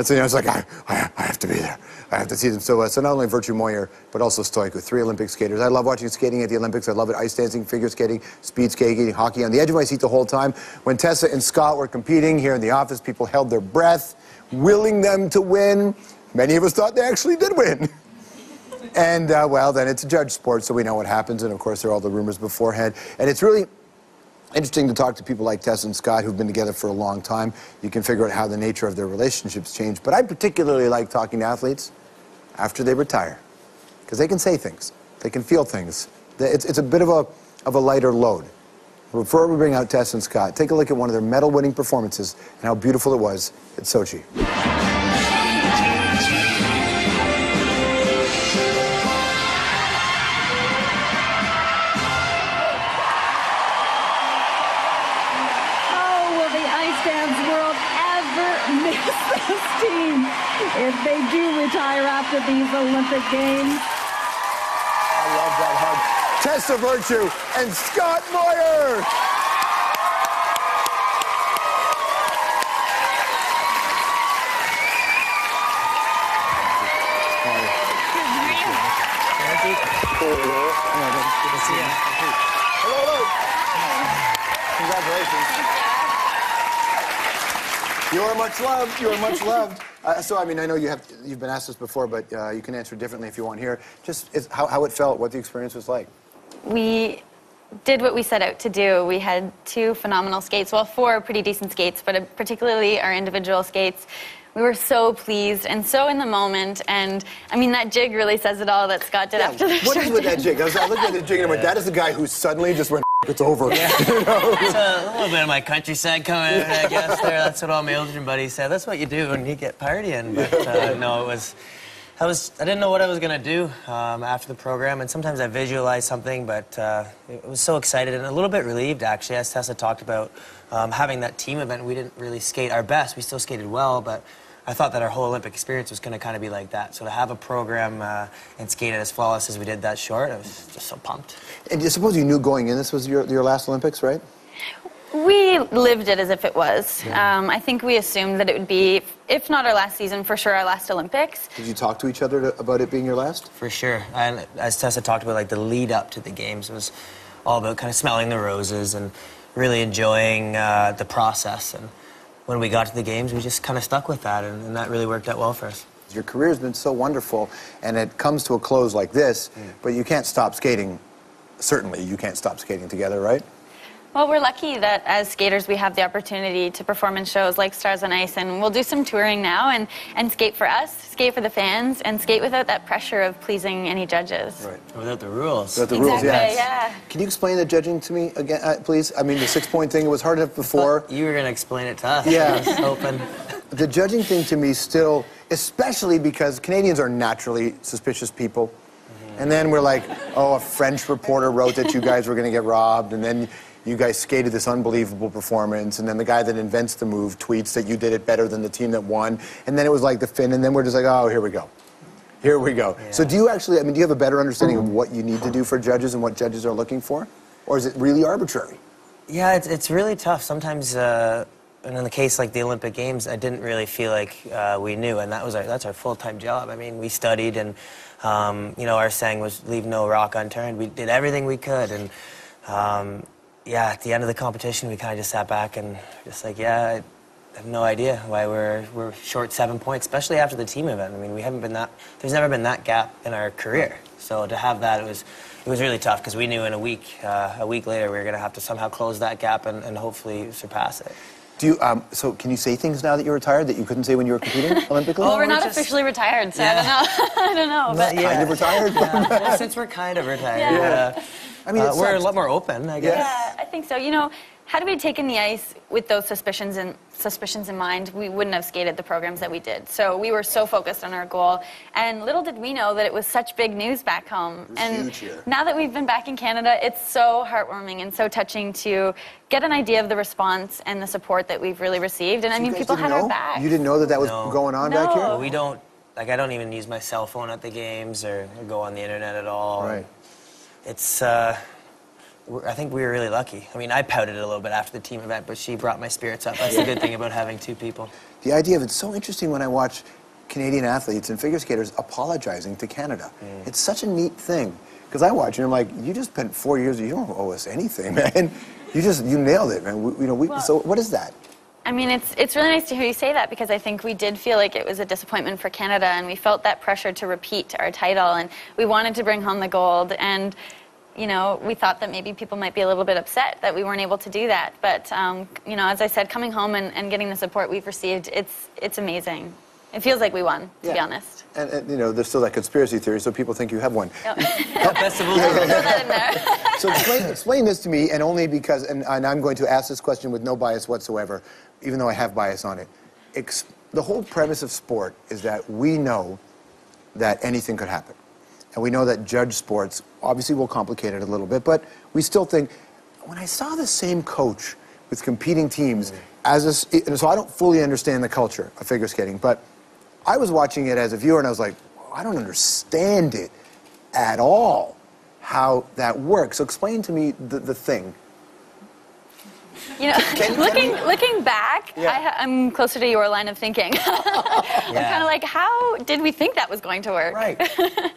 And so, you know, it's like, I have to be there. I have to see them. So not only Virtue Moir, but also Stoico, 3 Olympic skaters. I love watching skating at the Olympics. I love it. Ice dancing, figure skating, speed skating, hockey. On the edge of my seat the whole time. When Tessa and Scott were competing here in the office, people held their breath, willing them to win. Many of us thought they actually did win. And, well, then it's a judge sport, so we know what happens. And, of course, there are all the rumors beforehand. And it's really interesting to talk to people like Tessa and Scott who've been together for a long time. You can figure out how the nature of their relationships change. But I particularly like talking to athletes after they retire, because they can say things, they can feel things. It's a bit of a lighter load. Before we bring out Tessa and Scott, take a look at one of their medal-winning performances and how beautiful it was at Sochi. This team, if they do retire after these Olympic Games. I love that hug. Tessa Virtue and Scott Moir. Hello. Congratulations. You are much loved. You are much loved. So, I mean, I know you've been asked this before, but you can answer differently if you want here. Just how it felt, what the experience was like. We did what we set out to do. We had 2 phenomenal skates, well, 4 pretty decent skates, but particularly our individual skates. We were so pleased and so in the moment, and I mean, that jig really says it all that Scott did after the What is with that jig? I looked at the jig and I went, that is the guy who suddenly just went, it's over. Yeah. You know? It's a little bit of my countryside coming in, I guess. That's what all my Ilgen buddies said. That's what you do when you get partying. But no, I didn't know what I was going to do after the program, and sometimes I visualize something, but I was so excited and a little bit relieved, actually, as Tessa talked about having that team event. We didn't really skate our best. We still skated well, but I thought that our whole Olympic experience was going to kind of be like that. So to have a program and skate it as flawless as we did that short, I was just so pumped. And I suppose you knew going in this was your last Olympics, right? We lived it as if it was. Yeah. I think we assumed that it would be, if not our last season, for sure our last Olympics. Did you talk to each other about it being your last? For sure. And as Tessa talked about, like, the lead up to the games was all about kind of smelling the roses and really enjoying the process. And when we got to the games, we just kind of stuck with that, and that really worked out well for us. Your career has been so wonderful, and it comes to a close like this, but you can't stop skating. Certainly, you can't stop skating together, right? Well, we're lucky that as skaters we have the opportunity to perform in shows like Stars on Ice, and we'll do some touring now and skate for us, skate for the fans, and skate without that pressure of pleasing any judges. Right. Without the rules. Without the rules, yes. Yeah. Can you explain the judging to me again, please? I mean, the 6-point thing, it was hard enough before. You were going to explain it to us. Yeah. I was hoping. The judging thing to me still, especially because Canadians are naturally suspicious people. And then we're like, oh, a French reporter wrote that you guys were going to get robbed, and then you guys skated this unbelievable performance, and then the guy that invents the move tweets that you did it better than the team that won, and then it was like the Finn, and then we're just like, oh, here we go. Here we go. Yeah. So do you actually, I mean, do you have a better understanding of what you need to do for judges and what judges are looking for? Or is it really arbitrary? Yeah, it's really tough. Sometimes, and in the case like the Olympic Games, I didn't really feel like we knew, and that's our full-time job. I mean, we studied, and you know, our saying was leave no rock unturned. We did everything we could, and yeah, at the end of the competition, we kind of just sat back and just like, yeah, I have no idea why we're short 7 points, especially after the team event. I mean, we haven't been there's never been that gap in our career. So to have that, it was really tough, because we knew in a week later we were going to have to somehow close that gap and hopefully surpass it. Do you, so can you say things now that you're retired that you couldn't say when you were competing Olympically? Well, we're not officially retired, so yeah. I don't know. But kind of retired? Yeah, since we're kind of retired. Yeah. I mean, we're a lot more open, I guess. Yeah, I think so. You know, had we taken the ice with those suspicions in mind, we wouldn't have skated the programs that we did. So we were so focused on our goal, and little did we know that it was such big news back home. And now that we've been back in Canada, it's so heartwarming and so touching to get an idea of the response and the support that we've really received. And I mean, people had our back. You didn't know that was going on back here? We don't. Like, I don't even use my cell phone at the games or go on the internet at all. Right. It's I think we were really lucky. I mean, I pouted a little bit after the team event, but she brought my spirits up. That's the good thing about having two people. The idea of it's so interesting when I watch Canadian athletes and figure skaters apologizing to Canada. It's such a neat thing. Because I watch and I'm like, you just spent 4 years, you don't owe us anything, man. You nailed it, man. So what is that? I mean, it's really nice to hear you say that, because I think we did feel like it was a disappointment for Canada, and we felt that pressure to repeat our title, and we wanted to bring home the gold, and you know, we thought that maybe people might be a little bit upset that we weren't able to do that. But you know, as I said, coming home and getting the support we've received, it's amazing. It feels like we won, to be honest. And you know, there's still that conspiracy theory, so people think you have won. Yep. Best of all. Throw that in there. So explain this to me, and only because, and I'm going to ask this question with no bias whatsoever, even though I have bias on it. The whole premise of sport is that we know that anything could happen. And we know that judge sports obviously will complicate it a little bit, but we still think, when I saw the same coach with competing teams, so I don't fully understand the culture of figure skating, but I was watching it as a viewer and I was like, I don't understand it at all, how that works. So explain to me the thing. You know, looking back, I'm closer to your line of thinking. I'm kind of like, how did we think that was going to work? Right.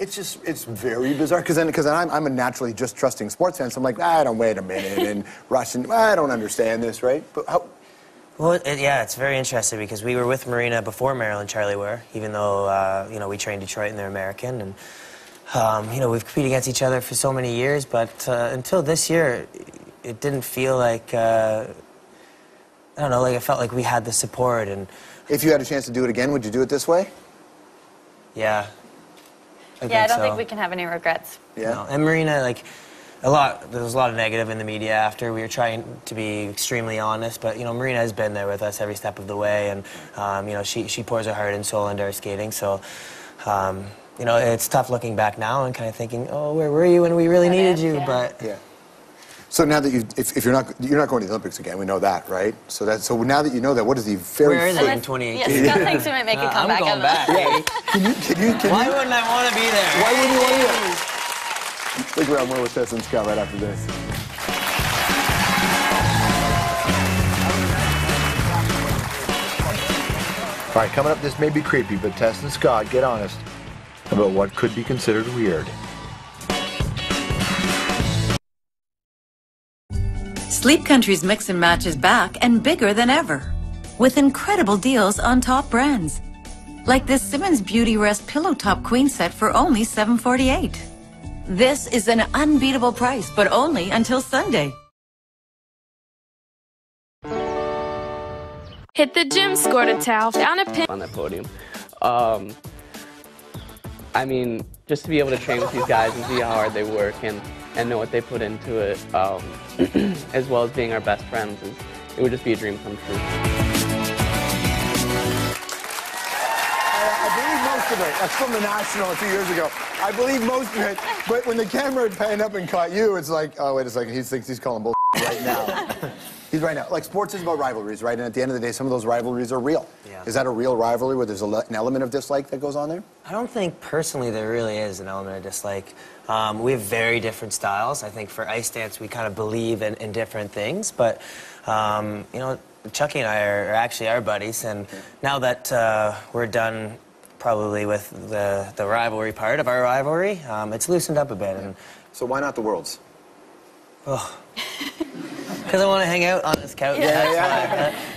It's very bizarre, because I'm a naturally just trusting sports fan, so I'm like, don't wait a minute, and Russian, I don't understand this, right? But how? Well, it's very interesting, because we were with Marina before Meryl and Charlie were, even though, you know, we trained Detroit and they're American, and, you know, we've competed against each other for so many years, but until this year, it didn't feel like, I don't know, like it felt like we had the support. And if you had a chance to do it again, would you do it this way? Yeah. I don't think we can have any regrets. Yeah. No. And Marina, like, there was a lot of negative in the media after. We were trying to be extremely honest, but, you know, Marina has been there with us every step of the way, and, you know, she pours her heart and soul into our skating, so, you know, it's tough looking back now and kind of thinking, oh, where were you when we really needed you, but... Yeah. So now that if you're not going to the Olympics again, we know that, right? So now that you know that, what is the very Where is it in 2018? Yes, Scott thinks we might make a comeback. I'm going back. Why wouldn't I want to be there? Why wouldn't you want to be there? Stick around, more with Tessa and Scott right after this. All right, coming up, this may be creepy, but Tess and Scott get honest about what could be considered weird. Sleep Country's Mix and Match is back and bigger than ever, with incredible deals on top brands. Like this Simmons Beauty Rest Pillow Top Queen set for only $7.48. This is an unbeatable price, but only until Sunday. Hit the gym, scored a towel, found a pin on that podium. I mean, just to be able to train with these guys and see how hard they work and know what they put into it, as well as being our best friends, it would just be a dream come true. I believe most of it. That's from the National a few years ago. I believe most of it, but when the camera had panned up and caught you, it's like, oh, wait a second, he thinks he's calling bull right now. He's right now. Like, sports is about rivalries, right? And at the end of the day, some of those rivalries are real. Yeah. Is that a real rivalry where there's an element of dislike that goes on there? I don't think personally there really is an element of dislike. We have very different styles. I think for ice dance we kind of believe in different things, but you know, Chucky and I are actually our buddies, and now that we're done probably with the rivalry part of our rivalry, it's loosened up a bit. And so why not the Worlds? Oh. Because I want to hang out on this couch.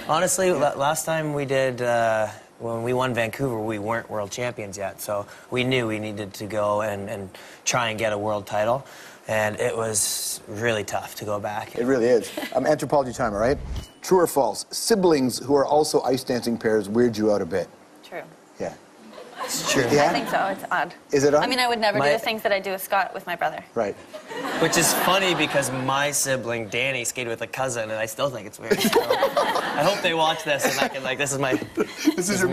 Honestly, last time we did, when we won Vancouver, we weren't world champions yet. So we knew we needed to go and try and get a world title. And it was really tough to go back. It really is. Anthropology time, all right? True or false? Siblings who are also ice dancing pairs weird you out a bit. True. Yeah. It's true. Yeah? I think so. It's odd. Is it odd? I mean, I would never do the things that I do with Scott with my brother. Right. Which is funny because my sibling, Danny, skated with a cousin, and I still think it's weird. So I hope they watch this and I can, like, this is me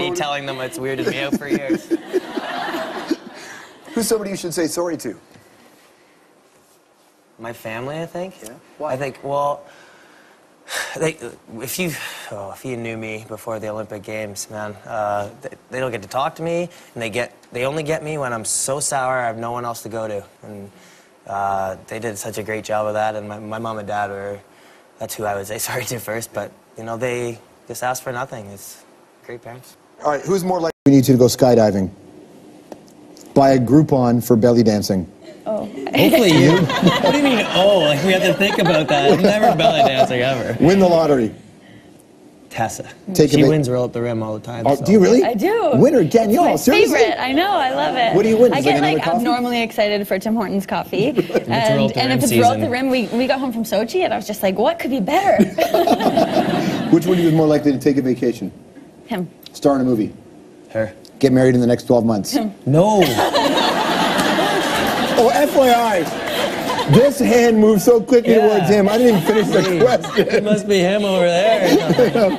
motive. Telling them it's weirded me out for years. Who's somebody you should say sorry to? My family, I think. Yeah? Why? I think, well, if you knew me before the Olympic Games, man, they don't get to talk to me, and they only get me when I'm so sour I have no one else to go to, and they did such a great job of that, and my mom and dad were, that's who I would say sorry to first, but, you know, they just asked for nothing. It's great parents. All right, who's more likely we need you to go skydiving? Buy a Groupon for belly dancing. Oh. Hopefully you. What do you mean, oh? Like, we have to think about that. I'm never belly dancing, ever. Win the lottery. Tessa. Take she a wins roll up the rim all the time. Oh, so. do you really? I do. Winner, Danielle, It's my seriously? favorite. I know. I love it. What do you win? I Is get like another like coffee? abnormally excited for Tim Hortons coffee, and roll up the rim if it's roll up the rim, we got home from Sochi, and I was just like, what could be better? Which one of you is more likely to take a vacation? Him. Star in a movie? Her. Get married in the next 12 months? No. Oh, FYI, this hand moved so quickly towards him, I didn't even finish the question. It must be him over there.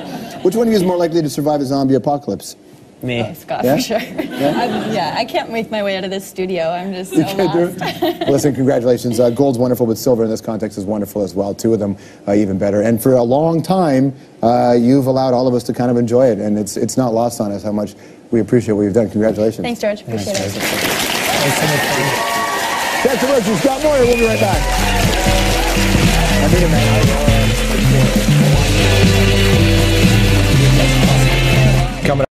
Which one of you is more likely to survive a zombie apocalypse? Me. Oh, Scott, Yeah? for sure. Yeah? Yeah, I can't make my way out of this studio. I'm just so You can't do lost. it? Well, listen, congratulations. Gold's wonderful, but silver in this context is wonderful as well. Two of them even better. And for a long time, you've allowed all of us to kind of enjoy it, and it's not lost on us how much we appreciate what you've done. Congratulations. Thanks, George. Appreciate it. Tessa, Scott Moir, we'll be right back. I need a man.